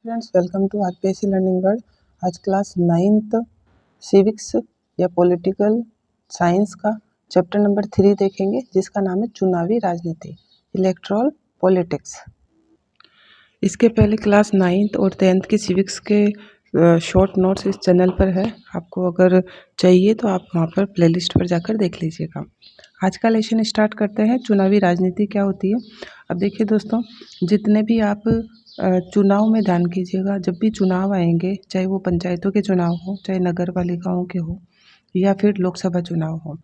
Friends, welcome to RPSC learning world. आज class 9th civics या political science का chapter number 3 देखेंगे, जिसका नाम है चुनावी राजनीति, इलेक्टोरल पॉलिटिक्स। इसके पहले क्लास 9th और 10th की सिविक्स के शॉर्ट नोट्स इस चैनल पर है। आपको अगर चाहिए तो आप वहाँ पर प्लेलिस्ट पर जाकर देख लीजिएगा। आज का लेसन स्टार्ट करते हैं। चुनावी राजनीति क्या होती है। अब देखिए दोस्तों, जितने भी आप चुनाव में ध्यान कीजिएगा, जब भी चुनाव आएंगे, चाहे वो पंचायतों के चुनाव हो, चाहे नगर पालिकाओं के हो या फिर लोकसभा चुनाव हो,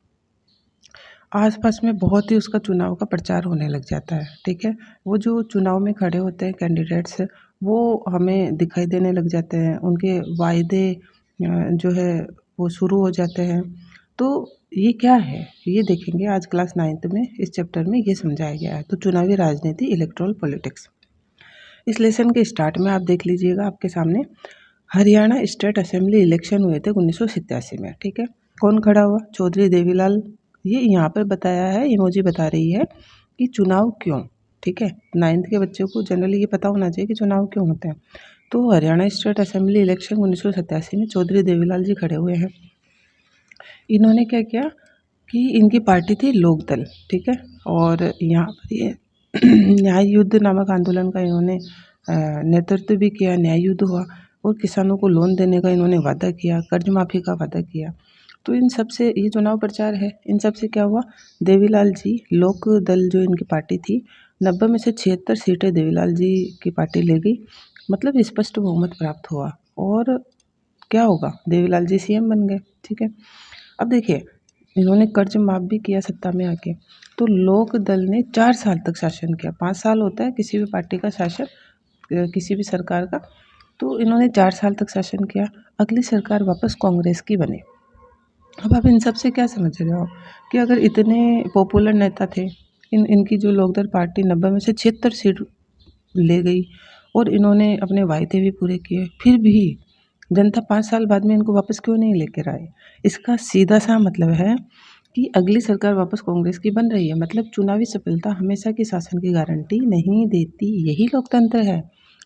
आसपास में बहुत ही उसका चुनाव का प्रचार होने लग जाता है। ठीक है, वो जो चुनाव में खड़े होते हैं कैंडिडेट्स, वो हमें दिखाई देने लग जाते हैं। उनके वायदे जो है वो शुरू हो जाते हैं। तो ये क्या है, ये देखेंगे आज क्लास 9th में। इस चैप्टर में ये समझाया गया है। तो चुनावी राजनीति, इलेक्टोरल पॉलिटिक्स। इस लेसन के स्टार्ट में आप देख लीजिएगा, आपके सामने हरियाणा स्टेट असेंबली इलेक्शन हुए थे 1987 में। ठीक है, कौन खड़ा हुआ? चौधरी देवीलाल। ये यहाँ पर बताया है, इमोजी बता रही है कि चुनाव क्यों। ठीक है, 9th के बच्चों को जनरली ये पता होना चाहिए कि चुनाव क्यों होते हैं। तो हरियाणा स्टेट असेंबली इलेक्शन 1987 में चौधरी देवीलाल जी खड़े हुए हैं। इन्होंने क्या किया कि इनकी पार्टी थी लोकदल। ठीक है, और यहाँ पर ये न्याय युद्ध नामक आंदोलन का इन्होंने नेतृत्व भी किया। न्याय युद्ध हुआ और किसानों को लोन देने का इन्होंने वादा किया, कर्ज माफ़ी का वादा किया। तो इन सब से ये चुनाव प्रचार है। इन सब से क्या हुआ, देवीलाल जी, लोक दल जो इनकी पार्टी थी, 90 में से 76 सीटें देवीलाल जी की पार्टी ले गई। मतलब स्पष्ट बहुमत प्राप्त हुआ और क्या होगा, देवीलाल जी सीएम बन गए। ठीक है, अब देखिए, इन्होंने कर्ज माफ भी किया सत्ता में आके। तो लोक दल ने 4 साल तक शासन किया। 5 साल होता है किसी भी पार्टी का शासन, किसी भी सरकार का। तो इन्होंने 4 साल तक शासन किया। अगली सरकार वापस कांग्रेस की बनी। अब आप इन सब से क्या समझ रहे हो कि अगर इतने पॉपुलर नेता थे, इनकी जो लोकदल पार्टी 90 में से 76 सीट ले गई और इन्होंने अपने वायदे भी पूरे किए, फिर भी जनता 5 साल बाद में इनको वापस क्यों नहीं लेकर आए? इसका सीधा सा मतलब है कि अगली सरकार वापस कांग्रेस की बन रही है। मतलब चुनावी सफलता हमेशा की शासन की गारंटी नहीं देती। यही लोकतंत्र है,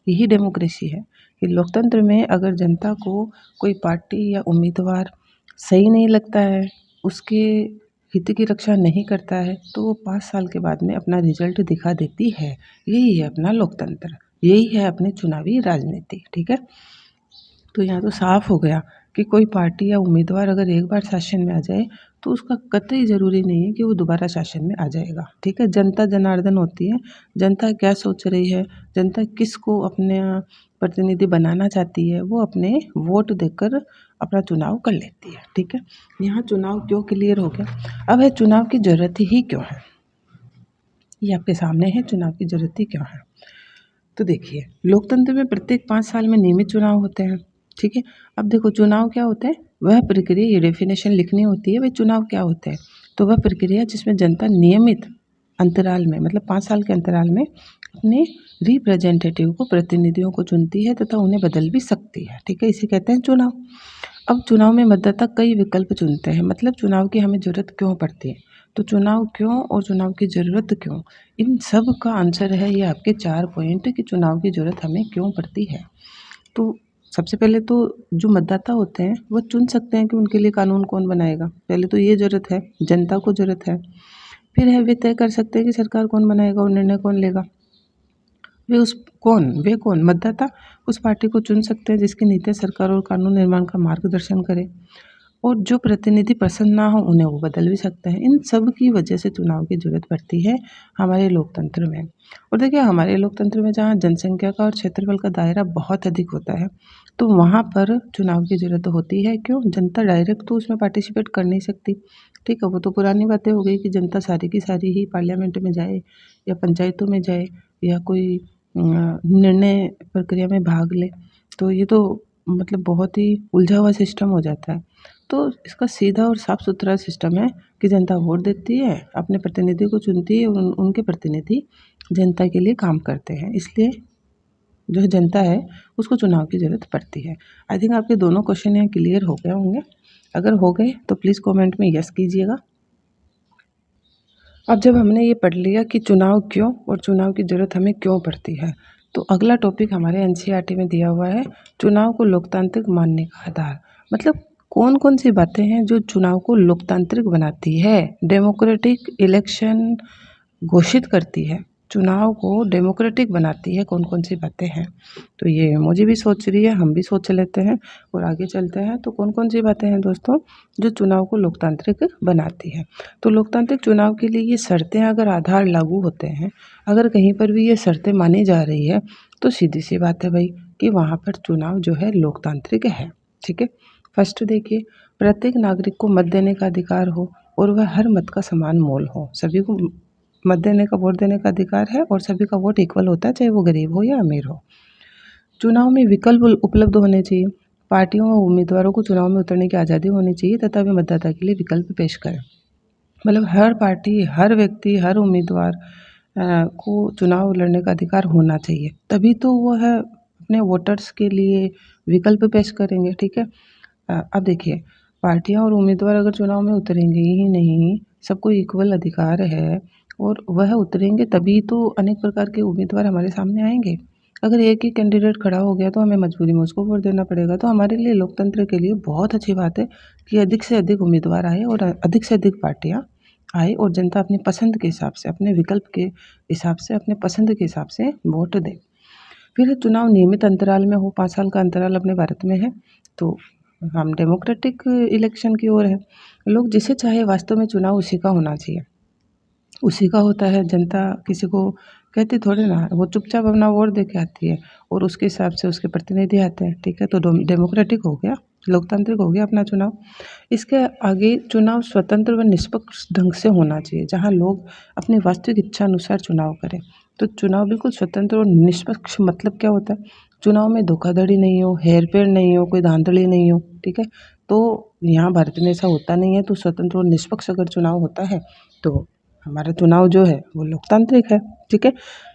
यही डेमोक्रेसी है कि लोकतंत्र में अगर जनता को कोई पार्टी या उम्मीदवार सही नहीं लगता है, उसके हित की रक्षा नहीं करता है, तो वो 5 साल के बाद में अपना रिजल्ट दिखा देती है। यही है अपना लोकतंत्र, यही है अपनी चुनावी राजनीति। ठीक है, तो यहाँ तो साफ हो गया कि कोई पार्टी या उम्मीदवार अगर एक बार शासन में आ जाए तो उसका कतई ज़रूरी नहीं है कि वो दोबारा शासन में आ जाएगा। ठीक है, जनता जनार्दन होती है। जनता क्या सोच रही है, जनता किसको अपने प्रतिनिधि बनाना चाहती है, वो अपने वोट देकर अपना चुनाव कर लेती है। ठीक है, यहाँ चुनाव क्यों क्लियर हो गया। अब है चुनाव की ज़रूरत ही क्यों है, ये आपके सामने है, चुनाव की ज़रूरत ही क्यों है। तो देखिए, लोकतंत्र में प्रत्येक 5 साल में नियमित चुनाव होते हैं। ठीक है, अब देखो चुनाव क्या होता है, वह प्रक्रिया, ये डेफिनेशन लिखनी होती है, भाई चुनाव क्या होता है। तो वह प्रक्रिया जिसमें जनता नियमित अंतराल में, मतलब 5 साल के अंतराल में अपने रिप्रेजेंटेटिव को, प्रतिनिधियों को चुनती है तथा उन्हें बदल भी सकती है। ठीक है, इसे कहते हैं चुनाव। अब चुनाव में मतदाता कई विकल्प चुनते हैं। मतलब चुनाव की हमें ज़रूरत क्यों पड़ती है, तो चुनाव क्यों और चुनाव की ज़रूरत क्यों, इन सब का आंसर है ये आपके 4 पॉइंट कि चुनाव की ज़रूरत हमें क्यों पड़ती है। तो सबसे पहले तो जो मतदाता होते हैं वो चुन सकते हैं कि उनके लिए कानून कौन बनाएगा। पहले तो ये ज़रूरत है, जनता को ज़रूरत है। फिर है, वे तय कर सकते हैं कि सरकार कौन बनाएगा और निर्णय कौन लेगा। वे कौन, मतदाता उस पार्टी को चुन सकते हैं जिसकी नीतियाँ सरकार और कानून निर्माण का मार्गदर्शन करे, और जो प्रतिनिधि पसंद ना हो उन्हें वो बदल भी सकते हैं। इन सब की वजह से चुनाव की ज़रूरत पड़ती है हमारे लोकतंत्र में। और देखिए, हमारे लोकतंत्र में जहाँ जनसंख्या का और क्षेत्रफल का दायरा बहुत अधिक होता है, तो वहाँ पर चुनाव की ज़रूरत होती है। क्यों? जनता डायरेक्ट तो उसमें पार्टिसिपेट कर नहीं सकती। ठीक है, वो तो पुरानी बातें हो गई कि जनता सारी की सारी ही पार्लियामेंट में जाए या पंचायतों में जाए या कोई निर्णय प्रक्रिया में भाग ले। तो ये तो मतलब बहुत ही उलझा हुआ सिस्टम हो जाता है। तो इसका सीधा और साफ सुथरा सिस्टम है कि जनता वोट देती है, अपने प्रतिनिधि को चुनती है और उनके प्रतिनिधि जनता के लिए काम करते हैं। इसलिए जो जनता है उसको चुनाव की ज़रूरत पड़ती है। आई थिंक आपके दोनों क्वेश्चन यहाँ क्लियर हो गए होंगे। अगर हो गए तो प्लीज़ कमेंट में यस कीजिएगा। अब जब हमने ये पढ़ लिया कि चुनाव क्यों और चुनाव की ज़रूरत हमें क्यों पड़ती है, तो अगला टॉपिक हमारे एनसीईआरटी में दिया हुआ है, चुनाव को लोकतांत्रिक मानने का आधार। मतलब कौन कौन सी बातें हैं जो चुनाव को लोकतांत्रिक बनाती है, डेमोक्रेटिक इलेक्शन घोषित करती है, चुनाव को डेमोक्रेटिक बनाती है, कौन कौन सी बातें हैं। तो ये मुझे भी सोच रही है, हम भी सोच लेते हैं और आगे चलते हैं। तो कौन कौन सी बातें हैं दोस्तों जो चुनाव को लोकतांत्रिक बनाती है। तो लोकतांत्रिक चुनाव के लिए ये शर्तें अगर आधार लागू होते हैं, अगर कहीं पर भी ये शर्तें मानी जा रही है, तो सीधी सी बात है भाई कि वहाँ पर चुनाव जो है लोकतांत्रिक है। ठीक है। फर्स्ट देखिए, प्रत्येक नागरिक को मत देने का अधिकार हो और वह हर मत का समान मोल हो। सभी को मत देने का, वोट देने का अधिकार है और सभी का वोट इक्वल होता है, चाहे वो गरीब हो या अमीर हो। चुनाव में विकल्प उपलब्ध होने चाहिए। पार्टियों व उम्मीदवारों को चुनाव में उतरने की आज़ादी होनी चाहिए तथा वे मतदाता के लिए विकल्प पेश करें। मतलब हर पार्टी, हर व्यक्ति, हर उम्मीदवार को चुनाव लड़ने का अधिकार होना चाहिए, तभी तो वह अपने वोटर्स के लिए विकल्प पेश करेंगे। ठीक है। अब देखिए, पार्टियां और उम्मीदवार अगर चुनाव में उतरेंगे ही नहीं, सबको इक्वल अधिकार है और वह उतरेंगे तभी तो अनेक प्रकार के उम्मीदवार हमारे सामने आएंगे। अगर एक ही कैंडिडेट खड़ा हो गया तो हमें मजबूरी में उसको वोट देना पड़ेगा। तो हमारे लिए लोकतंत्र के लिए बहुत अच्छी बात है कि अधिक से अधिक उम्मीदवार आए और अधिक से अधिक पार्टियां आए और जनता अपनी पसंद के हिसाब से, अपने विकल्प के हिसाब से, अपने पसंद के हिसाब से वोट दे। फिर चुनाव नियमित अंतराल में हो, 5 साल का अंतराल अपने भारत में है, तो हम डेमोक्रेटिक इलेक्शन की ओर है। लोग जिसे चाहे वास्तव में चुनाव उसी का होना चाहिए, उसी का होता है। जनता किसी को कहती थोड़ी ना, वो चुपचाप अपना वोट दे के आती है और उसके हिसाब से उसके प्रतिनिधि आते हैं। ठीक है। तो डेमोक्रेटिक हो गया, लोकतांत्रिक हो गया अपना चुनाव। इसके आगे चुनाव स्वतंत्र व निष्पक्ष ढंग से होना चाहिए, जहां लोग अपनी वास्तविक इच्छा अनुसार चुनाव करें। तो चुनाव बिल्कुल स्वतंत्र और निष्पक्ष मतलब क्या होता है? चुनाव में धोखाधड़ी नहीं हो, हेरफेर नहीं हो, कोई धांधली नहीं हो। ठीक है। तो यहाँ भारत में ऐसा होता नहीं है। तो स्वतंत्र और निष्पक्ष अगर चुनाव होता है तो हमारा चुनाव जो है वो लोकतांत्रिक है। ठीक है।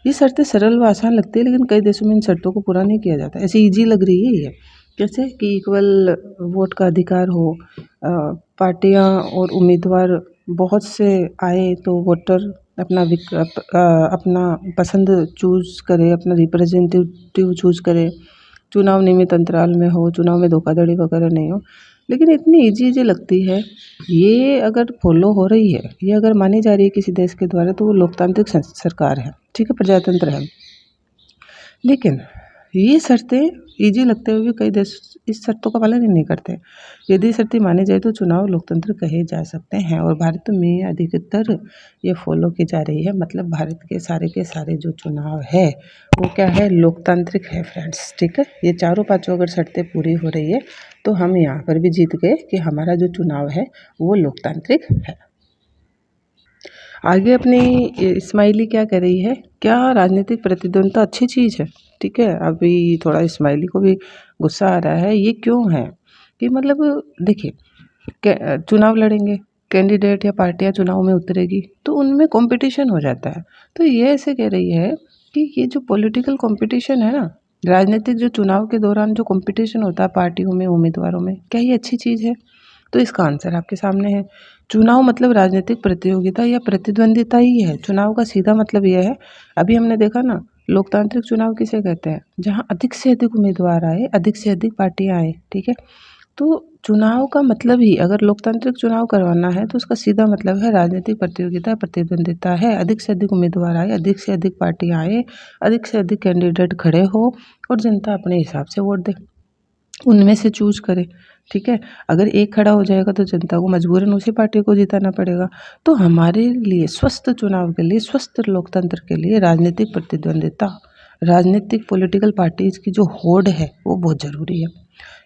ये शर्तें सरल व आसान लगती है, लेकिन कई देशों में इन शर्तों को पूरा नहीं किया जाता। ऐसे ईजी लग रही है ये, जैसे कि इक्वल वोट का अधिकार हो, पार्टियां और उम्मीदवार बहुत से आए तो वोटर अपना पसंद चूज करे, अपना रिप्रेजेंटेटिव चूज करे, चुनाव नियमित अंतराल में हो, चुनाव में धोखाधड़ी वगैरह नहीं हो। लेकिन इतनी ईजी लगती है, ये अगर फॉलो हो रही है, ये अगर मानी जा रही है किसी देश के द्वारा, तो वो लोकतांत्रिक सरकार है। ठीक है, प्रजातंत्र है। लेकिन ये शर्तें ईजी लगते हुए भी कई देश इस शर्तों का पालन ही नहीं करते। यदि शर्तें मानी जाए तो चुनाव लोकतंत्र कहे जा सकते हैं और भारत में अधिकतर ये फॉलो की जा रही है। मतलब भारत के सारे जो चुनाव है वो क्या है? लोकतांत्रिक है फ्रेंड्स। ठीक है। ये चारों पांचों अगर शर्तें पूरी हो रही है तो हम यहाँ पर भी जीत गए कि हमारा जो चुनाव है वो लोकतांत्रिक है। आगे अपनी स्माइली क्या कह रही है? क्या राजनीतिक प्रतिद्वंद्विता अच्छी चीज़ है? ठीक है। अभी थोड़ा स्माइली को भी गुस्सा आ रहा है। ये क्यों है कि मतलब देखिए, चुनाव लड़ेंगे, कैंडिडेट या पार्टियां चुनाव में उतरेगी तो उनमें कंपटीशन हो जाता है। तो ये ऐसे कह रही है कि ये जो पॉलिटिकल कंपटीशन है ना, राजनीतिक जो चुनाव के दौरान जो कंपटीशन होता है पार्टियों में, उम्मीदवारों में, क्या ये अच्छी चीज़ है? तो इसका आंसर आपके सामने है। चुनाव मतलब राजनीतिक प्रतियोगिता या प्रतिद्वंदिता ही है। चुनाव का सीधा मतलब यह है, अभी हमने देखा ना, लोकतांत्रिक चुनाव किसे कहते हैं? जहाँ अधिक से अधिक उम्मीदवार आए, अधिक से अधिक पार्टियां आए। ठीक है। तो चुनाव का मतलब ही, अगर लोकतांत्रिक चुनाव करवाना है तो उसका सीधा मतलब है राजनीतिक प्रतियोगिता, प्रतिद्वंदिता है। अधिक से अधिक उम्मीदवार आए, अधिक से अधिक पार्टियां आए, अधिक से अधिक कैंडिडेट खड़े हो और जनता अपने हिसाब से वोट दे, उनमें से चूज करे। ठीक है। अगर एक खड़ा हो जाएगा तो जनता को मजबूरन उसी पार्टी को जिताना पड़ेगा। तो हमारे लिए स्वस्थ चुनाव के लिए, स्वस्थ लोकतंत्र के लिए राजनीतिक प्रतिद्वंदिता, राजनीतिक पॉलिटिकल पार्टीज की जो होड़ है वो बहुत ज़रूरी है।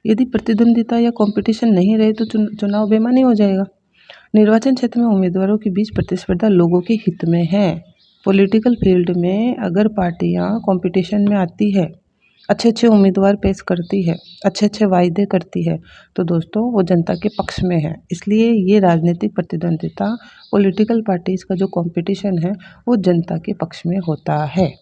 यदि प्रतिद्वंदिता या कंपटीशन नहीं रहे तो चुनाव बेमानी हो जाएगा। निर्वाचन क्षेत्र में उम्मीदवारों के बीच प्रतिस्पर्धा लोगों के हित में है। पॉलिटिकल फील्ड में अगर पार्टियां कंपटीशन में आती है, अच्छे अच्छे उम्मीदवार पेश करती है, अच्छे अच्छे वायदे करती है, तो दोस्तों वो जनता के पक्ष में है। इसलिए ये राजनीतिक प्रतिद्वंदिता, पॉलिटिकल पार्टीज का जो कंपटीशन है वो जनता के पक्ष में होता है,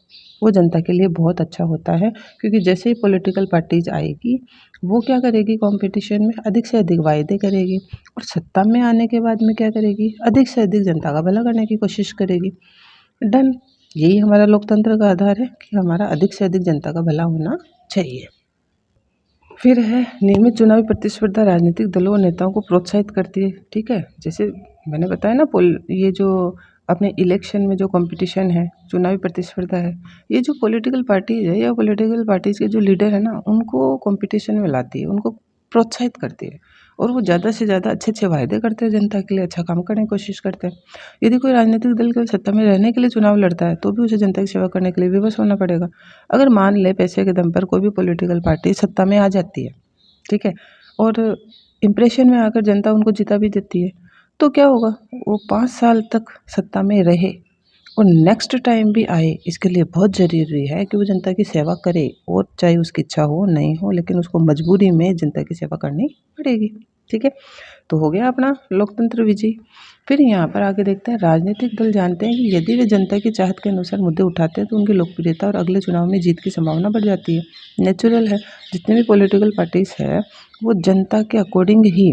वो जनता के लिए बहुत अच्छा होता है। क्योंकि जैसे ही पॉलिटिकल पार्टीज आएगी वो क्या करेगी? कंपटीशन में अधिक से अधिक वायदे करेगी और सत्ता में आने के बाद में क्या करेगी? अधिक से अधिक जनता का भला करने की कोशिश करेगी। डन। यही हमारा लोकतंत्र का आधार है कि हमारा अधिक से अधिक जनता का भला होना चाहिए। फिर है नियमित चुनावी प्रतिस्पर्धा राजनीतिक दलों और नेताओं को प्रोत्साहित करती है। ठीक है, जैसे मैंने बताया ना, ये जो अपने इलेक्शन में जो कंपटीशन है, चुनावी प्रतिस्पर्धा है, ये जो पॉलिटिकल पार्टीज है या पॉलिटिकल पार्टीज के जो लीडर है ना, उनको कंपटीशन में लाती है, उनको प्रोत्साहित करती है और वो ज़्यादा से ज़्यादा अच्छे अच्छे वायदे करते हैं, जनता के लिए अच्छा काम करने की कोशिश करते हैं। यदि कोई राजनीतिक दल केवल सत्ता में रहने के लिए चुनाव लड़ता है तो भी उसे जनता की सेवा करने के लिए विवश होना पड़ेगा। अगर मान ले पैसे के दम पर कोई भी पॉलिटिकल पार्टी सत्ता में आ जाती है, ठीक है, और इम्प्रेशन में आकर जनता उनको जिता भी देती है, तो क्या होगा, वो 5 साल तक सत्ता में रहे और नेक्स्ट टाइम भी आए। इसके लिए बहुत ज़रूरी है कि वो जनता की सेवा करे, और चाहे उसकी इच्छा हो नहीं हो, लेकिन उसको मजबूरी में जनता की सेवा करनी पड़ेगी। ठीक है, तो हो गया अपना लोकतंत्र विजयी। फिर यहाँ पर आगे देखते हैं, राजनीतिक दल जानते हैं कि यदि वे जनता की चाहत के अनुसार मुद्दे उठाते हैं तो उनकी लोकप्रियता और अगले चुनाव में जीत की संभावना बढ़ जाती है। नेचुरल है, जितने भी पॉलिटिकल पार्टीज है वो जनता के अकॉर्डिंग ही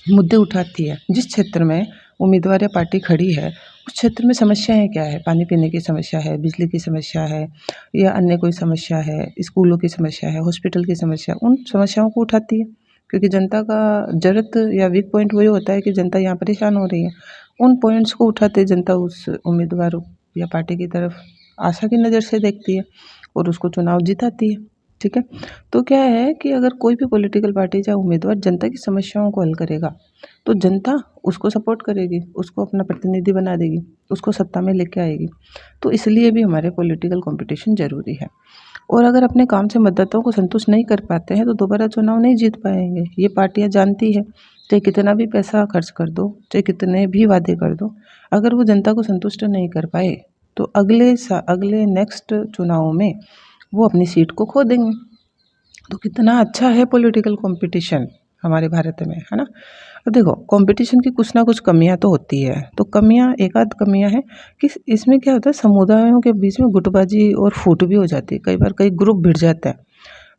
मुद्दे उठाती है। जिस क्षेत्र में उम्मीदवार या पार्टी खड़ी है उस क्षेत्र में समस्याएं क्या है, पानी पीने की समस्या है, बिजली की समस्या है, या अन्य कोई समस्या है, स्कूलों की समस्या है, हॉस्पिटल की समस्या, उन समस्याओं को उठाती है, क्योंकि जनता का जरूरत या वीक पॉइंट वही होता है कि जनता यहाँ परेशान हो रही है। उन पॉइंट्स को उठाते जनता उस उम्मीदवार या पार्टी की तरफ आशा की नज़र से देखती है और उसको चुनाव जिताती है। ठीक है, तो क्या है कि अगर कोई भी पॉलिटिकल पार्टी या उम्मीदवार जनता की समस्याओं को हल करेगा तो जनता उसको सपोर्ट करेगी, उसको अपना प्रतिनिधि बना देगी, उसको सत्ता में लेके आएगी। तो इसलिए भी हमारे पॉलिटिकल कंपटीशन जरूरी है। और अगर अपने काम से मतदाताओं को संतुष्ट नहीं कर पाते हैं तो दोबारा चुनाव नहीं जीत पाएंगे। ये पार्टियां जानती है, चाहे कितना भी पैसा खर्च कर दो, चाहे कितने भी वादे कर दो, अगर वो जनता को संतुष्ट नहीं कर पाए तो अगले नेक्स्ट चुनाव में वो अपनी सीट को खो देंगे। तो कितना अच्छा है पॉलिटिकल कंपटीशन हमारे भारत में, है ना। अब देखो, कंपटीशन की कुछ ना कुछ कमियां तो होती है। तो कमियां, एक आध कमियां हैं कि इसमें क्या होता है, समुदायों के बीच में गुटबाजी और फूट भी हो जाती है। कई बार कई ग्रुप भिड़ जाता है,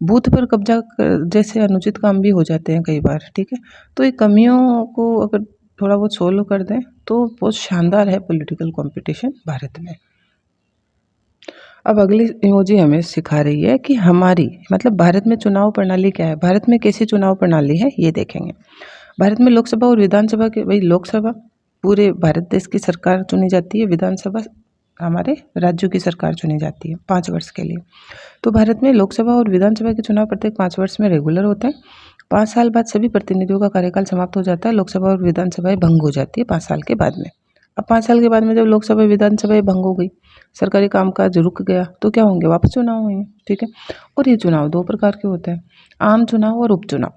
बूथ पर कब्जा जैसे अनुचित काम भी हो जाते हैं कई बार। ठीक है, तो ये कमियों को अगर थोड़ा बहुत सोल्व कर दें तो बहुत शानदार है पॉलिटिकल कंपटीशन भारत में। अब अगली इमोजी हमें सिखा रही है कि हमारी मतलब भारत में चुनाव प्रणाली क्या है, भारत में कैसी चुनाव प्रणाली है ये देखेंगे। भारत में लोकसभा और विधानसभा के, वही लोकसभा पूरे भारत देश की सरकार चुनी जाती है, विधानसभा हमारे राज्यों की सरकार चुनी जाती है 5 वर्ष के लिए। तो भारत में लोकसभा और विधानसभा के चुनाव प्रत्येक 5 वर्ष में रेगुलर होते हैं। 5 साल बाद सभी प्रतिनिधियों का कार्यकाल समाप्त हो जाता है, लोकसभा और विधानसभाएं भंग हो जाती है 5 साल के बाद में। अब 5 साल के बाद में जब लोकसभा विधानसभाएं भंग हो गई, सरकारी कामकाज रुक गया, तो क्या होंगे, वापस चुनाव होंगे। ठीक है, और ये चुनाव 2 प्रकार के होते हैं, आम चुनाव और उपचुनाव।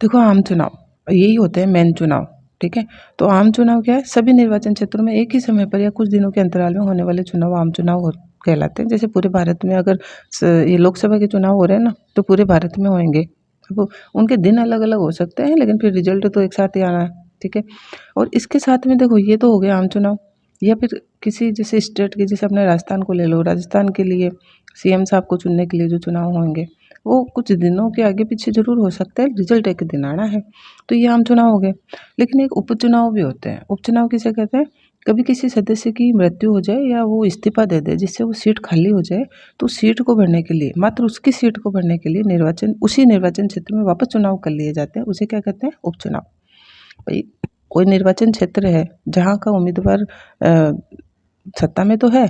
देखो, आम चुनाव यही होते हैं मेन चुनाव। ठीक है, तो आम चुनाव क्या है, सभी निर्वाचन क्षेत्रों में एक ही समय पर या कुछ दिनों के अंतराल में होने वाले चुनाव आम चुनाव कहलाते हैं। जैसे पूरे भारत में अगर ये लोकसभा के चुनाव हो रहे हैं ना, तो पूरे भारत में होंगे। अब उनके दिन अलग अलग हो सकते हैं, लेकिन फिर रिजल्ट तो एक साथ ही आना है। ठीक है, और इसके साथ में देखो, ये तो हो गया आम चुनाव। या फिर किसी जैसे स्टेट के, जैसे अपने राजस्थान को ले लो, राजस्थान के लिए सीएम साहब को चुनने के लिए जो चुनाव होंगे वो कुछ दिनों के आगे पीछे जरूर हो सकता है, रिजल्ट एक दिन आना है। तो ये आम चुनाव हो गए। लेकिन एक उपचुनाव भी होते हैं। उपचुनाव किसे कहते हैं, कभी किसी सदस्य की मृत्यु हो जाए या वो इस्तीफा दे दे जिससे वो सीट खाली हो जाए, तो सीट को भरने के लिए, मात्र उसकी सीट को भरने के लिए उसी निर्वाचन क्षेत्र में वापस चुनाव कर लिए जाते हैं। उसे क्या कहते हैं, उपचुनाव। भाई, कोई निर्वाचन क्षेत्र है जहाँ का उम्मीदवार सत्ता में तो है,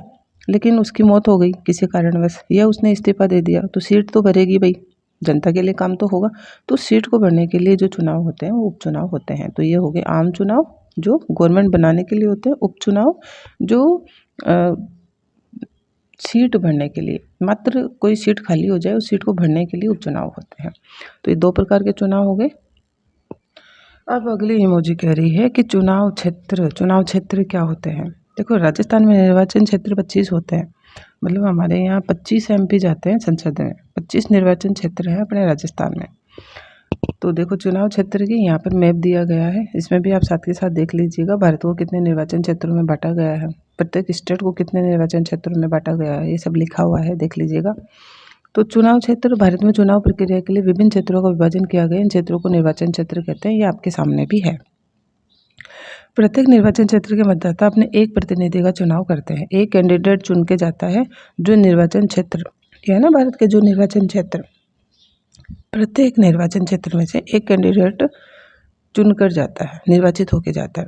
लेकिन उसकी मौत हो गई किसी कारणवश, या उसने इस्तीफा दे दिया, तो सीट तो भरेगी भाई, जनता के लिए काम तो होगा। तो सीट को भरने के लिए जो चुनाव होते हैं वो उपचुनाव होते हैं। तो ये हो गए आम चुनाव जो गवर्नमेंट बनाने के लिए होते हैं, उपचुनाव जो सीट भरने के लिए, मात्र कोई सीट खाली हो जाए उस सीट को भरने के लिए उपचुनाव होते हैं। तो ये 2 प्रकार के चुनाव हो गए। अब अगली इमोजी कह रही है कि चुनाव क्षेत्र क्या होते हैं। देखो, राजस्थान में निर्वाचन क्षेत्र 25 होते हैं, मतलब हमारे यहाँ 25 MP जाते हैं संसद में, 25 निर्वाचन क्षेत्र है अपने राजस्थान में। तो देखो, चुनाव क्षेत्र की यहाँ पर मैप दिया गया है, इसमें भी आप साथ के साथ देख लीजिएगा भारत को कितने निर्वाचन क्षेत्रों में बांटा गया है, प्रत्येक स्टेट को कितने निर्वाचन क्षेत्रों में बांटा गया है, ये सब लिखा हुआ है, देख लीजिएगा। तो चुनाव क्षेत्र, भारत में चुनाव प्रक्रिया के लिए विभिन्न क्षेत्रों का विभाजन किया गया। इन क्षेत्रों को निर्वाचन क्षेत्र कहते हैं, ये आपके सामने भी है। प्रत्येक निर्वाचन क्षेत्र के मतदाता अपने एक प्रतिनिधि का चुनाव करते हैं। एक कैंडिडेट चुन के जाता है जो निर्वाचन क्षेत्र, यह है ना भारत के जो निर्वाचन क्षेत्र, प्रत्येक निर्वाचन क्षेत्र में से एक कैंडिडेट चुनकर जाता है, निर्वाचित होकर जाता है।